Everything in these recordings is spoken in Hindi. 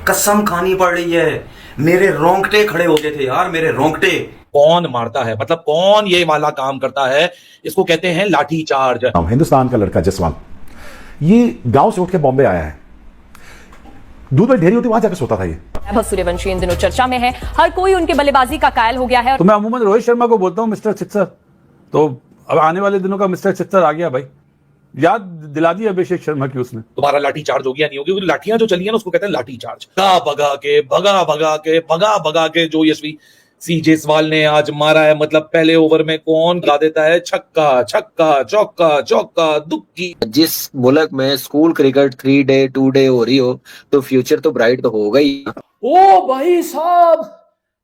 कसम खानी पड़ रही है, मेरे रोंगटे खड़े हो गए थे यार, मेरे रोंगटे। कौन मारता है, मतलब कौन ये वाला काम करता है, इसको कहते हैं लाठी चार्ज। हिंदुस्तान का लड़का जसवंत ये गांव से उठ के बॉम्बे आया है, दूध में ढेरी होती वहां जाकर सोता था। ये वैभव सूर्यवंशी इन दिनों चर्चा में है, हर कोई उनके बल्लेबाजी का कायल हो गया है। तो मैं अमूमन रोहित शर्मा को बोलता हूं मिस्टर छित्सर, तो अब आने वाले दिनों का मिस्टर छित्सर आ गया भाई, याद दिला दी अभिषेक शर्मा की उसने। तुम्हारा लाठी चार्ज हो गया नहीं होगी, लाठियां जो चली है ना उसको कहते हैं लाठी चार्ज। भगा के जो यशवी सी जायसवाल ने आज मारा है, मतलब पहले ओवर में कौन गा देता है छक्का छक्का चौका चौका दुक्की। जिस मुल्क में स्कूल क्रिकेट 3 डे 2 डे हो रही हो तो फ्यूचर तो ब्राइट तो होगा ही। ओ भाई साहब,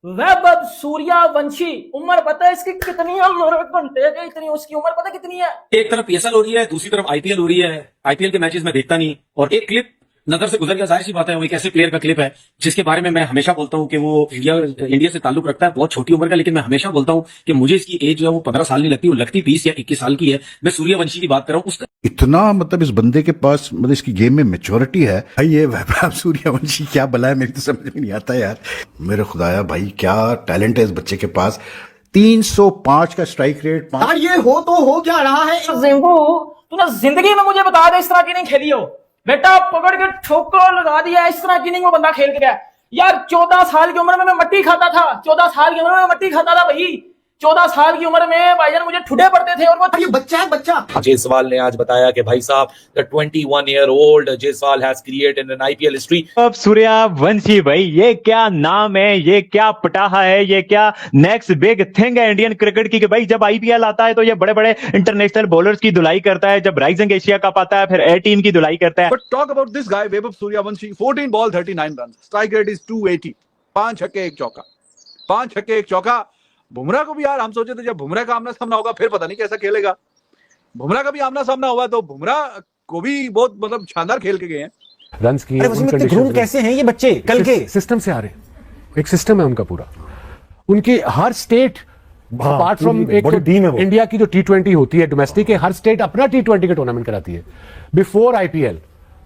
वैभव सूर्यवंशी, उम्र पता है इसकी कितनी है? मेरे घंटे के इतनी, उसकी उम्र पता कितनी है? एक तरफ पीएसएल हो रही है, दूसरी तरफ आईपीएल हो रही है। आईपीएल के मैचेस में देखता नहीं, और एक क्लिप नजर से गुजर गया, जाहिर सी बात है वो एक ऐसे प्लेयर का क्लिप है जिसके बारे में मैं हमेशा बोलता हूँ कि वो इंडिया से ताल्लुक रखता है, बहुत छोटी उम्र का, लेकिन मैं हमेशा बोलता हूँ कि मुझे इसकी एज जो है वो 15 साल नहीं लगती, वो लगती 20 या 21 साल की है। मैं सूर्यवंशी की बात कर रहा हूँ। उसका इतना मतलब इस बंदे के पास मतलब इसकी गेम में मैच्योरिटी है भाई। ये वैभव सूर्यवंशी क्या बला है, मेरी तो समझ में नहीं आता यार। मेरे खुदाया भाई क्या टैलेंट है इस बच्चे के पास। 305 का स्ट्राइक रेट। यार ये हो तो हो क्या रहा है? जिंबू, तूने जिंदगी में मुझे बता दे इस तरह की नहीं खेली हो बेटा, पकड़ के ठोकर लगा दिया, इस तरह की नहीं वो बंदा खेल के गया यार। 14 साल की उम्र में मैं मट्टी खाता था, 14 साल की उम्र में मट्टी खाता था भाई। 14 साल की उम्र में भाईजान मुझे ठुडे पड़ते थे, और वो ये बच्चा है बच्चा। जायसवाल ने आज बताया कि भाई साहब the 21-year-old Jaiswal has created an IPL history. अब सूर्यवंशी भाई, ये क्या नाम है, ये क्या पटाखा है, ये क्या नेक्स्ट बिग थिंग है इंडियन क्रिकेट की। कि भाई जब आईपीएल आता है तो ये बड़े बड़े इंटरनेशनल बॉलर्स की धुलाई करता है, जब राइजिंग एशिया कप आता है फिर ए टीम की धुलाई करता है। But talk about this guy Vaibhav Suryavanshi, 14 ball 39 run, strike rate is 280, 5 छक्के 1 चौका, 5 छक्के 1 चौका। बुमराह को भी यार हम सोचे थे जब बुमराह का आमना सामना होगा फिर पता नहीं कैसा खेलेगा। बुमराह का भी आमना सामना हुआ तो बुमराह को भी बहुत मतलब शानदार खेल के गए हैं। रन की कैसे हैं ये बच्चे? कल के सिस्टम से आ रहे हैं, एक सिस्टम है उनका पूरा। उनकी हर स्टेट अपार्ट फ्रॉम एक इंडिया की जो T20 होती है डोमेस्टिक है, हर स्टेट अपना T20 का टूर्नामेंट कराती है बिफोर आईपीएल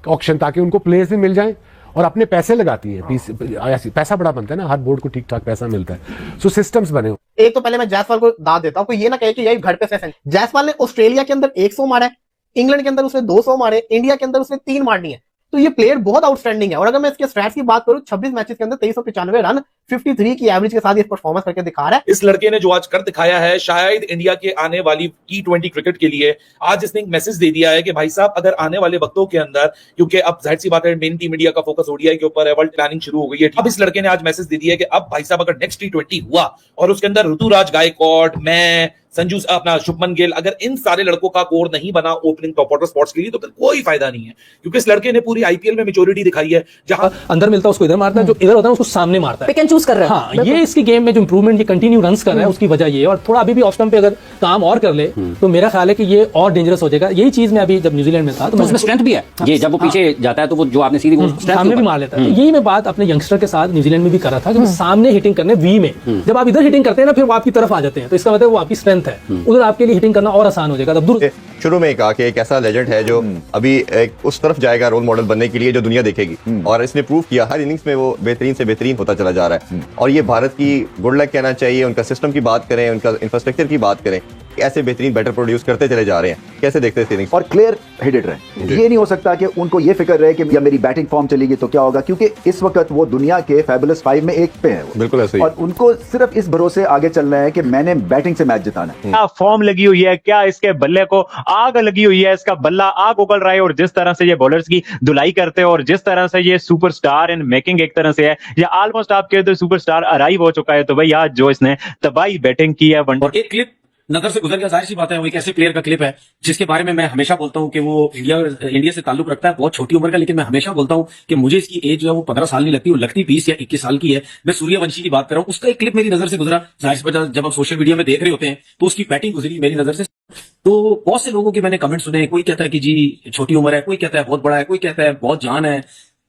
ऑक्शन, ताकि उनको प्लेयर्स भी मिल जाएं और अपने पैसे लगाती है। पैसा बड़ा बनता है ना, हर बोर्ड को ठीक ठाक पैसा मिलता है। सो सिस्टम्स बने। एक तो पहले मैं जायसवाल को दाद देता हूं, कोई ये ना कहे कि यही घर पे सेशन। जायसवाल ने ऑस्ट्रेलिया के अंदर 100 मारा है, इंग्लैंड के अंदर उसने 200 मारे, इंडिया के अंदर उसने 3 मारनी है। तो ये प्लेयर बहुत आउटस्टैंडिंग है। और अगर मैं इसके स्टैट्स की बात करूं, 26 मैचेस के अंदर 2395 रन, 53 की एवरेज के साथ ये परफॉर्मेंस करके दिखा रहा है। इस लड़के ने जो आज कर दिखाया है, शायद इंडिया के आने वाली T20 क्रिकेट के लिए आज इसने एक मैसेज दे दिया है कि भाई साहब अगर आने वाले वक्तों के अंदर, क्योंकि अब जाहिर सी बात है मेन टीम इंडिया का फोकस ओडीआई के ऊपर है, वर्ल्ड प्लानिंग शुरू हो गई है। अब इस लड़के ने आज मैसेज दे दिया है कि अब भाई साहब अगर नेक्स्ट T20 हुआ और उसके अंदर ऋतुराज गायकवाड़, मैं, संजू अपना शुभमन गिल, अगर इन सारे लड़कों का कोर नहीं बना ओपनिंग टॉप ऑर्डर स्पॉट्स के लिए, तो फिर कोई फायदा नहीं है। क्योंकि इस लड़के ने पूरी आईपीएल में मैच्योरिटी दिखाई है, जहां अंदर मिलता है उसको इधर मारता है, जो इधर होता है उसको सामने मारता है, पिक एंड चूज कर रहा है। हाँ, ये इसकी गेम में जो इंप्रूवमेंट, ये कंटिन्यू रन्स कर रहा है, उसकी वजह ये है। और थोड़ा अभी भी ऑफ स्टंप पे अगर काम और कर ले तो मेरा ख्याल है कि ये और डेंजरस हो जाएगा। यही चीज मैं अभी जब न्यूजीलैंड में था तो उसमें स्ट्रेंथ भी है, ये जब वो पीछे जाता है तो वो जो आपने सीधी सामने भी मार लेता है। यही मैं बात अपने यंगस्टर के साथ न्यूजीलैंड में भी कर रहा था कि सामने हिटिंग करने वी में, जब आप इधर हिटिंग करते हैं ना फिर वो आपकी तरफ आ जाते हैं, तो इसका मतलब वो आपकी स्ट्रेंथ है, उधर आपके लिए हिटिंग करना और आसान हो जाएगा। तब दूर शुरू में कहा कि एक ऐसा लेजेंड है जो अभी एक उस तरफ जाएगा रोल मॉडल बनने के लिए जो दुनिया देखेगी, और इसने प्रूव किया हर इनिंग्स में वो बेहतरीन से बेहतरीन होता चला जा रहा है। और ये भारत की गुड लक कहना चाहिए। उनका सिस्टम की बात करें, उनका इंफ्रास्ट्रक्चर की बात करें, ऐसे बेहतरीन बैटर प्रोड्यूस करते चले जा रहे हैं। कैसे देखते हैं इनिंग्स? और क्लियर हेडेड रहे। ये नहीं हो सकता कि उनको ये फिक्र रहे कि या मेरी बैटिंग फॉर्म चलेगी तो क्या होगा, क्योंकि इस वक्त वो दुनिया के फैबुलस 5 में एक पे है। बिल्कुल ऐसे ही। और उनको सिर्फ इस भरोसे आगे चलना है कि मैंने बैटिंग से मैच जिताना है। क्या फॉर्म लगी हुई है, क्या इसके बल्ले को आग लगी हुई है, इसका बल्ला आग उगल रहा है। और जिस तरह से ये बॉलर्स की धुलाई करते हैं और जिस तरह से ये सुपरस्टार इन मेकिंग एक तरह से है, ये ऑलमोस्ट आपके तो सुपरस्टार अराइव हो चुका है। तो भाई आज जो इसने तबाही बैटिंग की है, और एक क्लिप नजर से गुजर गया, जाहिर सी बात है वो एक ऐसे प्लेयर का क्लिप है जिसके बारे में मैं हमेशा बोलता हूं कि वो इंडिया से ताल्लुक रखता है, बहुत छोटी उम्र का, लेकिन मैं हमेशा बोलता हूं कि मुझे इसकी एज जो है वो 15 साल नहीं लगती, वो लगती 20 या 21 साल की है। मैं सूर्यवंशी की बात कर रहा हूं, उसका एक क्लिप मेरी नजर से गुजरा। जाहिर सी बात जब आप सोशल मीडिया में देख रहे होते हैं तो उसकी बैटिंग गुजरी मेरी नजर से। तो बहुत से लोगों के मैंने कमेंट सुने, कोई कहता है कि जी छोटी उम्र है, कोई कहता है बहुत बड़ा है, कोई कहता है बहुत जान है,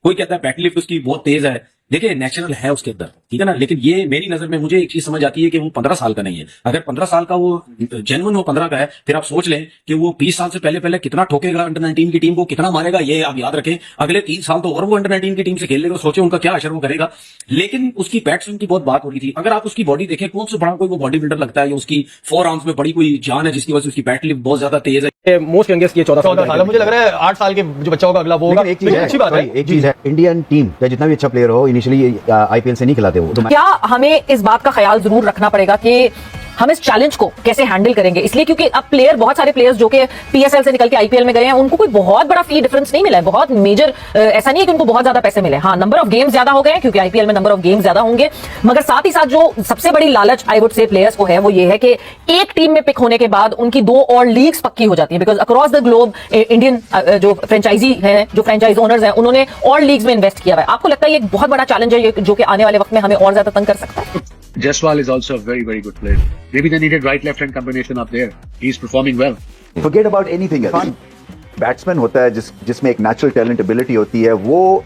कोई कहता है बैटलिफ्ट उसकी बहुत तेज है। देखिए नेचुरल है उसके अंदर, ठीक है ना, लेकिन ये मेरी नजर में मुझे एक चीज समझ आती है कि वो 15 साल का नहीं है। अगर 15 साल का वो जेन्युइन वो 15 का है, फिर आप सोच लें कि वो 20 साल से पहले कितना ठोकेगा अंडर 19 की टीम को, कितना मारेगा, ये आप याद रखें। अगले 3 साल तो और वो अंडर 19 की टीम से खेल लेगा, सोचे उनका क्या असर वो करेगा। लेकिन उसकी बैट स्विंग की बहुत बात हो रही थी। अगर आप उसकी बॉडी देखें, कौन से बड़ा कोई वो बॉडी बिल्डर लगता है या उसकी 4 आर्म्स में बड़ी कोई जान है जिसकी वजह से उसकी बैट लिफ्ट बहुत ज्यादा तेज है। मोस्ट यंगेस्ट ये 14 साल मुझे लग रहा है 8 साल के जो बच्चा होगा अगला वो होगा। एक चीज है, अच्छी बात है। एक चीज है, इंडियन टीम चाहे जितना भी अच्छा प्लेयर हो, इनिशियली आईपीएल से नहीं खिलाते वो। क्या हमें इस बात का ख्याल जरूर रखना पड़ेगा कि हम इस चैलेंज को कैसे हैंडल करेंगे, इसलिए क्योंकि अब प्लेयर, बहुत सारे प्लेयर्स जो कि पीएसएल से निकल के आईपीएल में गए हैं, उनको कोई बहुत बड़ा फी डिफरेंस नहीं मिला है, बहुत मेजर ऐसा नहीं है कि उनको बहुत ज्यादा पैसे मिले। हाँ, नंबर ऑफ गेम्स ज्यादा हो गए हैं क्योंकि आईपीएल में नंबर ऑफ गेम्स ज्यादा होंगे, मगर साथ ही साथ जो सबसे बड़ी लालच आई वुड से प्लेयर्स को है वो ये है कि एक टीम में पिक होने के बाद उनकी 2 और लीग्स पक्की हो जाती है। Because across the globe Indian जो फ्रेंचाइजी है, जो फ्रेंचाइज ओनर्स हैं, उन्होंने और लीग्स में इन्वेस्ट किया है। आपको लगता है ये एक बहुत बड़ा चैलेंज है जो कि आने वाले वक्त में हमें और ज्यादा तंग कर सकता है? Jaiswal is also a very, very good player. Maybe they needed right-left hand combination up there. He's performing well. Forget about anything else. Batsman होता है जिसमें एक नेचुरल टैलेंट एबिलिटी होती है, वो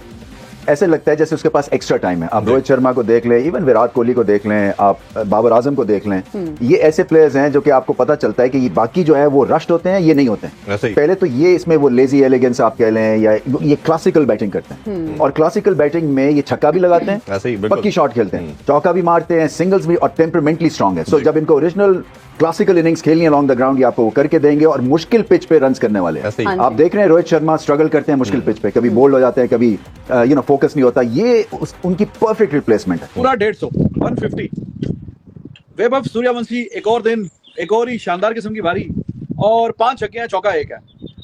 ऐसे लगता है जैसे उसके पास एक्स्ट्रा टाइम है। आप रोहित शर्मा को देख लें, इवन विराट कोहली को देख लें, आप बाबर आजम को देख लें, ये ऐसे प्लेयर्स हैं जो कि आपको पता चलता है कि ये बाकी जो है वो रश्ड होते हैं, ये नहीं होते हैं। पहले तो ये इसमें वो लेजी एलिगेंस आप कह लें, या ये क्लासिकल बैटिंग करते हैं, और क्लासिकल बैटिंग में ये छक्का भी लगाते हैं, पक्की शॉट खेलते हैं, चौका भी मारते हैं, सिंगल्स भी, और टेम्परामेंटली स्ट्रांग है। सो जब इनको ओरिजिनल क्लासिकल इनिंग्स खेलनी अलोंग द ग्राउंड, ये आपको वो करके देंगे, और मुश्किल पिच पे रन्स करने वाले हैं। आप देख रहे हैं रोहित शर्मा स्ट्रगल करते हैं मुश्किल पिच पे, कभी बोल्ड हो जाते हैं, कभी फोकस नहीं होता। ये उनकी परफेक्ट रिप्लेसमेंट है। पूरा 150 150 वैभव सूर्यवंशी एक और दिन, एक और ही शानदार किस्म की बारी, और 5 छक्के हैं, चौका 1 है,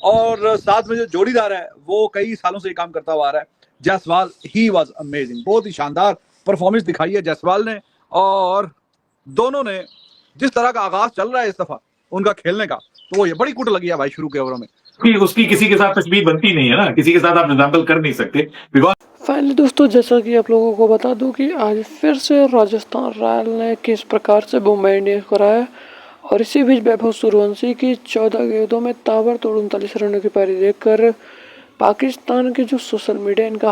और साथ में जो जोड़ीदार है वो कई सालों से ये काम करता हुआ आ रहा है, जायसवाल। ही वाज अमेजिंग, बहुत ही शानदार परफॉर्मेंस दिखाई है जायसवाल ने, और दोनों ने जिस तरह का आगाज चल रहा है इस दफा उनका खेलने का, तो वो ये बड़ी कुट लगी है भाई शुरू के ओवरों में। उसकी किसी के साथ तस्वीर बनती नहीं है ना, किसी के साथ आप एग्जाम्पल कर नहीं सकते। फाइनली दोस्तों, जैसा कि आप लोगों को बता दूं कि आज फिर से राजस्थान रॉयल ने किस प्रकार से मुंबई इंडियंस को हराया, और इसी बीच वैभव सूर्यवंशी की 14 गेंदों में ताबड़तोड़ 39 रनों की पारी देखकर पाकिस्तान के जो सोशल मीडिया इनका